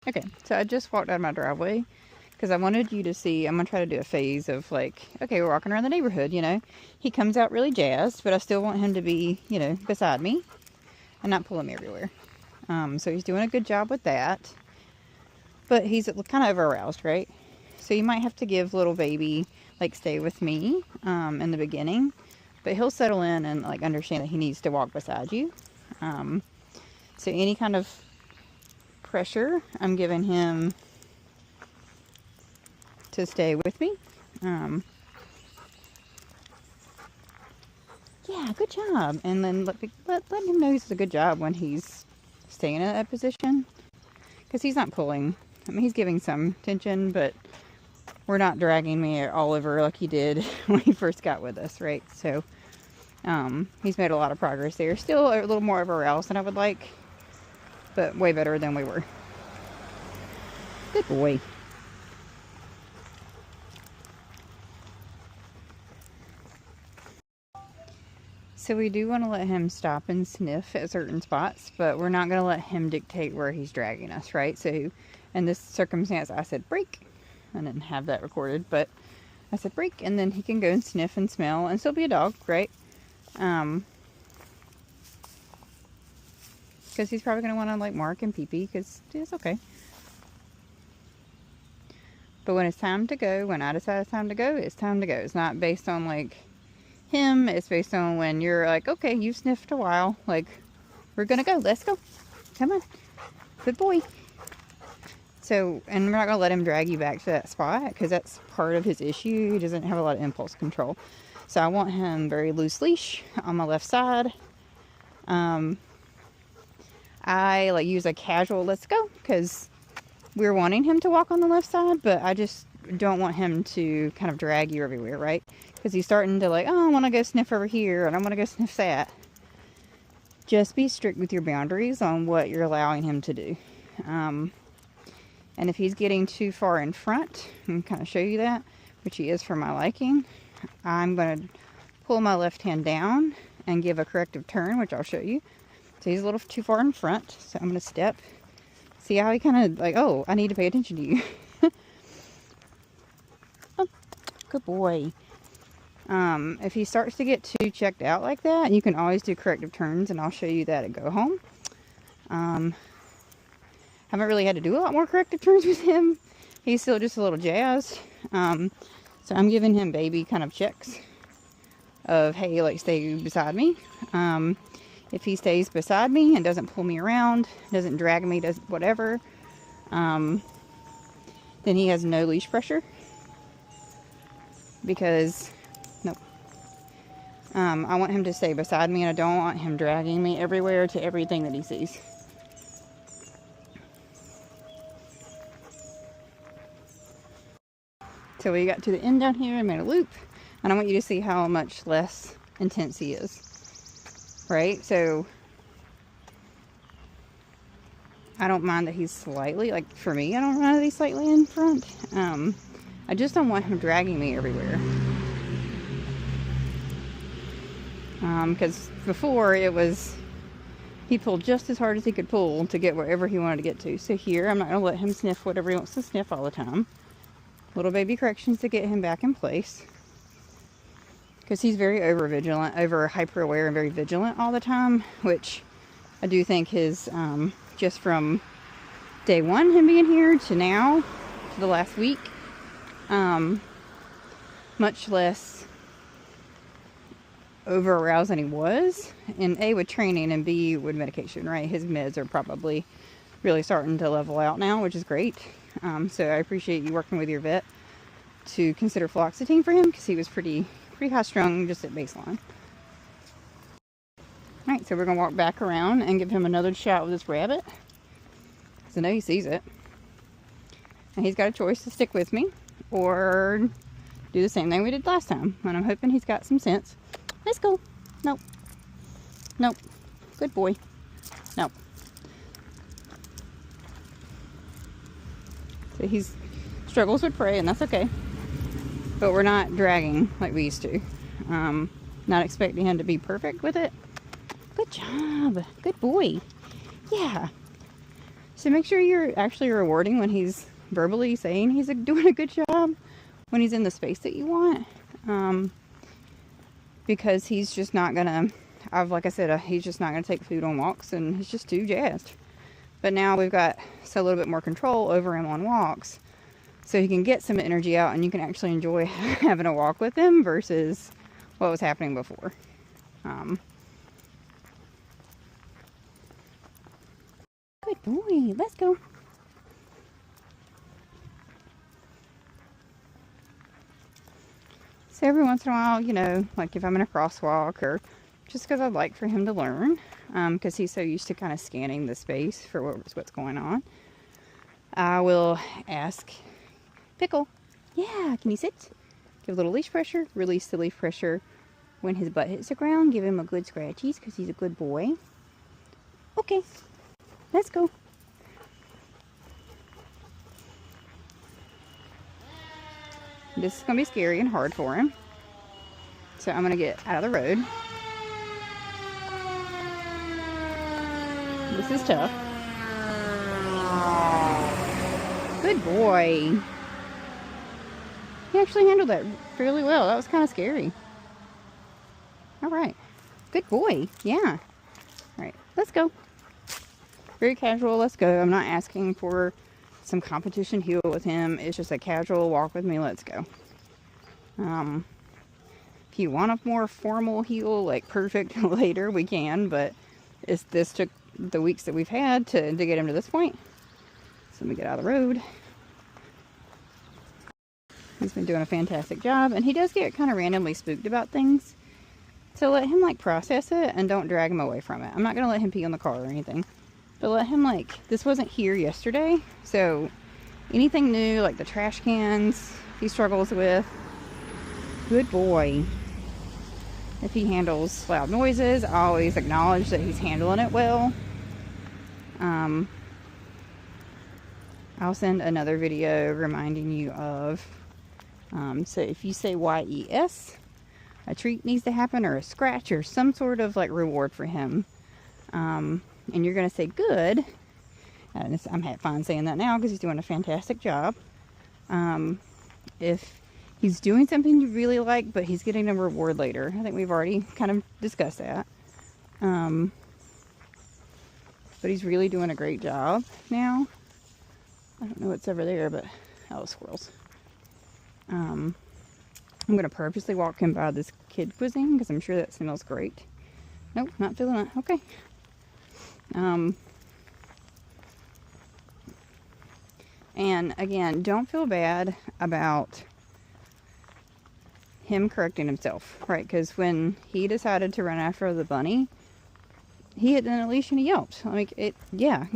Okay, so I just walked out of my driveway because I wanted you to see. I'm going to try to do a phase of like, okay, we're walking around the neighborhood, you know. He comes out really jazzed, but I still want him to be, you know, beside me and not pull me everywhere. So he's doing a good job with that. But he's kind of aroused, right? So you might have to give little baby, like, stay with me in the beginning. But he'll settle in and, like, understand that he needs to walk beside you. So any kind of pressure, I'm giving him to stay with me. Yeah, good job. And then let him know it's a good job when he's staying in that position. Because he's not pulling. I mean, he's giving some tension, but we're not dragging me all over like he did when he first got with us, right? So, he's made a lot of progress there. Still a little more of a aroused than I would like, but way better than we were. Good boy. So we do want to let him stop and sniff at certain spots, but we're not going to let him dictate where he's dragging us, right? So in this circumstance, I said break. I didn't have that recorded, but I said break, and then he can go and sniff and smell and still be a dog, right? Because he's probably going to want to like mark and pee-pee, because it's okay. But when it's time to go, when I decide it's time to go, it's time to go. It's not based on like him, it's based on when you're like, okay, you sniffed a while, like, we're gonna go, let's go, come on, good boy. So, and we're not gonna let him drag you back to that spot, because that's part of his issue. He doesn't have a lot of impulse control. So I want him very loose leash on my left side. I like use a casual let's go, because we're wanting him to walk on the left side, but I just don't want him to kind of drag you everywhere, right? Because he's starting to like, oh, I want to go sniff over here, and I want to go sniff that. Just be strict with your boundaries on what you're allowing him to do. And if he's getting too far in front, I'm kind of show you that, which he is for my liking, I'm going to pull my left hand down and give a corrective turn, which I'll show you. So he's a little too far in front, so I'm going to step. See how he kind of like, oh, I need to pay attention to you. Oh, good boy. If he starts to get too checked out like that, you can always do corrective turns, and I'll show you that at Go Home. Haven't really had to do a lot more corrective turns with him. He's still just a little jazzed. So I'm giving him baby kind of checks of, hey, like, stay beside me. If he stays beside me and doesn't pull me around, doesn't drag me, does whatever, then he has no leash pressure. Because, nope. I want him to stay beside me, and I don't want him dragging me everywhere to everything that he sees. So we got to the end down here and made a loop, and I want you to see how much less intense he is. Right? So I don't mind that he's slightly, like, for me, I don't mind that he's slightly in front. I just don't want him dragging me everywhere. Because before it was, he pulled just as hard as he could pull to get wherever he wanted to get to. So here, I'm not going to let him sniff whatever he wants to sniff all the time. Little baby corrections to get him back in place. Because he's very over hyper aware and very vigilant all the time, which I do think his, just from day one, him being here to now, to the last week, much less over aroused than he was. And A, with training, and B, with medication, right? His meds are probably really starting to level out now, which is great. So I appreciate you working with your vet to consider fluoxetine for him, because he was pretty high strung just at baseline. Alright, so we're going to walk back around and give him another shot with this rabbit. Because I know he sees it. And he's got a choice to stick with me or do the same thing we did last time. And I'm hoping he's got some sense. Let's go. Nope. Nope. Good boy. Nope. So he struggles with prey, and that's okay. But we're not dragging like we used to. Not expecting him to be perfect with it. Good job. Good boy. Yeah. So make sure you're actually rewarding when he's verbally saying he's doing a good job, when he's in the space that you want. Because he's just not gonna, like I said, he's just not gonna take food on walks, and he's just too jazzed. But now we've got a little bit more control over him on walks, so he can get some energy out, and you can actually enjoy having a walk with him versus what was happening before. Good boy, let's go. So every once in a while, you know, like if I'm in a crosswalk, or just because I'd like for him to learn, because he's so used to kind of scanning the space for what's going on, I will ask Pickle, yeah, can you sit? Give a little leash pressure, release the leash pressure when his butt hits the ground, give him a good scratchies because he's a good boy. Okay, let's go. This is going to be scary and hard for him. So I'm going to get out of the road. This is tough. Good boy. He actually handled that fairly well. That was kind of scary. Alright. Good boy. Yeah. Alright, let's go. Very casual, let's go. I'm not asking for some competition heel with him. It's just a casual walk with me, let's go. If you want a more formal heel, like perfect later, we can, but this took the weeks that we've had to get him to this point. So let me get out of the road. He's been doing a fantastic job, and he does get kind of randomly spooked about things. So let him like process it and don't drag him away from it. I'm not going to let him pee on the car or anything. But let him like, this wasn't here yesterday. So anything new, like the trash cans he struggles with. Good boy. If he handles loud noises, I always acknowledge that he's handling it well. I'll send another video reminding you of, so if you say YES, a treat needs to happen, or a scratch, or some sort of like reward for him. And you're going to say good. And I'm fine saying that now because he's doing a fantastic job. If he's doing something you really like, but he's getting a reward later. I think we've already kind of discussed that. But he's really doing a great job now. I don't know what's over there, but oh, squirrels. I'm going to purposely walk him by this kid cuisine because I'm sure that smells great. Nope, not feeling it. Okay. And again, don't feel bad about him correcting himself, right? Because when he decided to run after the bunny, he hit an leash and he yelped. Like it, yeah.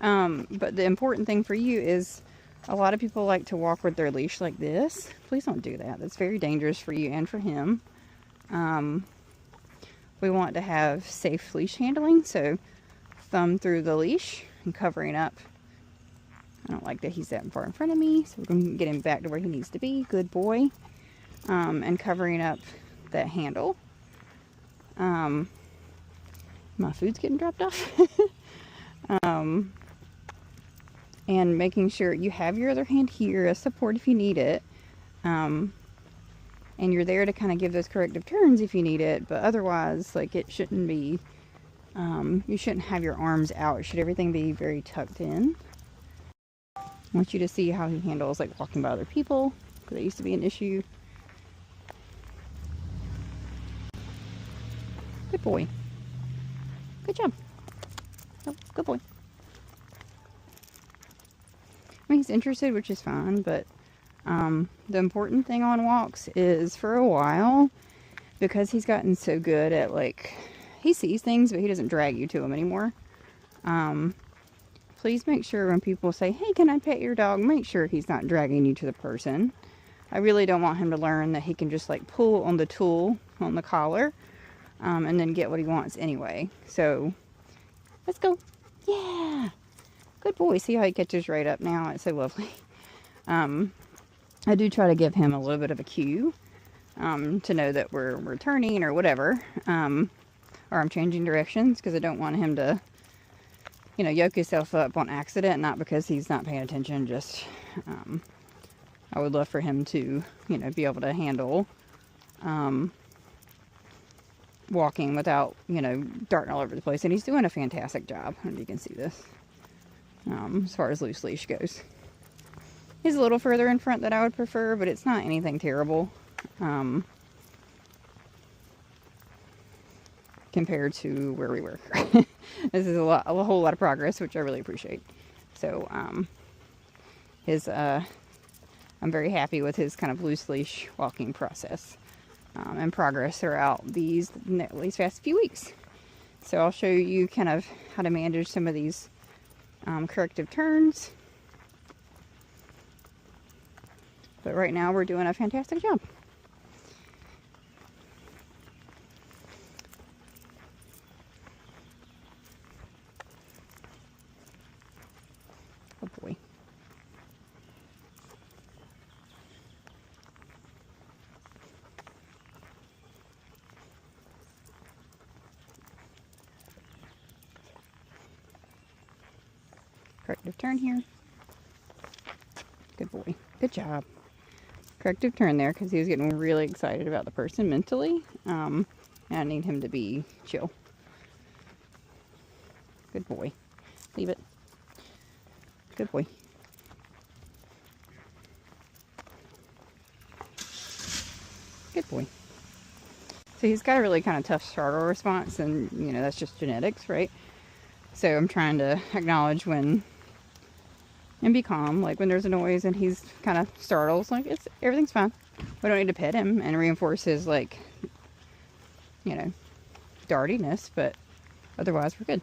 But the important thing for you is, a lot of people like to walk with their leash like this. Please don't do that. That's very dangerous for you and for him. We want to have safe leash handling, so thumb through the leash and covering up. I don't like that he's that far in front of me, so we're going to get him back to where he needs to be. Good boy. And covering up that handle. My food's getting dropped off. And making sure you have your other hand here as support if you need it. And you're there to kind of give those corrective turns if you need it, but otherwise, like, it shouldn't be, you shouldn't have your arms out. Should everything be very tucked in. I want you to see how he handles, like, walking by other people, because that used to be an issue. Good boy. Good job. Oh, good boy. I mean, he's interested, which is fine, but the important thing on walks is, for a while, because he's gotten so good at, like, he sees things, but he doesn't drag you to them anymore. Please make sure when people say, hey, can I pet your dog? Make sure he's not dragging you to the person. I really don't want him to learn that he can just, like, pull on the tool, on the collar, and then get what he wants anyway. So, let's go. Yeah. Good boy. See how he catches right up now? It's so lovely. I do try to give him a little bit of a cue to know that we're turning or whatever, or I'm changing directions, because I don't want him to you know, yoke himself up on accident, not because he's not paying attention. Just, I would love for him to, you know, be able to handle walking without, you know, darting all over the place. And he's doing a fantastic job. I don't know if you can see this. As far as loose leash goes. He's a little further in front than I would prefer, but it's not anything terrible. Compared to where we were. This is a whole lot of progress, which I really appreciate. So, I'm very happy with his kind of loose leash walking process and progress throughout these past few weeks. So I'll show you kind of how to manage some of these corrective turns. But right now we're doing a fantastic job. Oh boy. Corrective turn here. Good boy. Good job. Corrective turn there because he was getting really excited about the person mentally. And I need him to be chill. Good boy. Leave it. Good boy. Good boy. So he's got a really kind of tough startle response, and you know, that's just genetics, right? So I'm trying to acknowledge when and be calm, like when there's a noise and he's kind of startles, like everything's fine. We don't need to pet him and reinforce his, like, you know, dartiness, but otherwise we're good.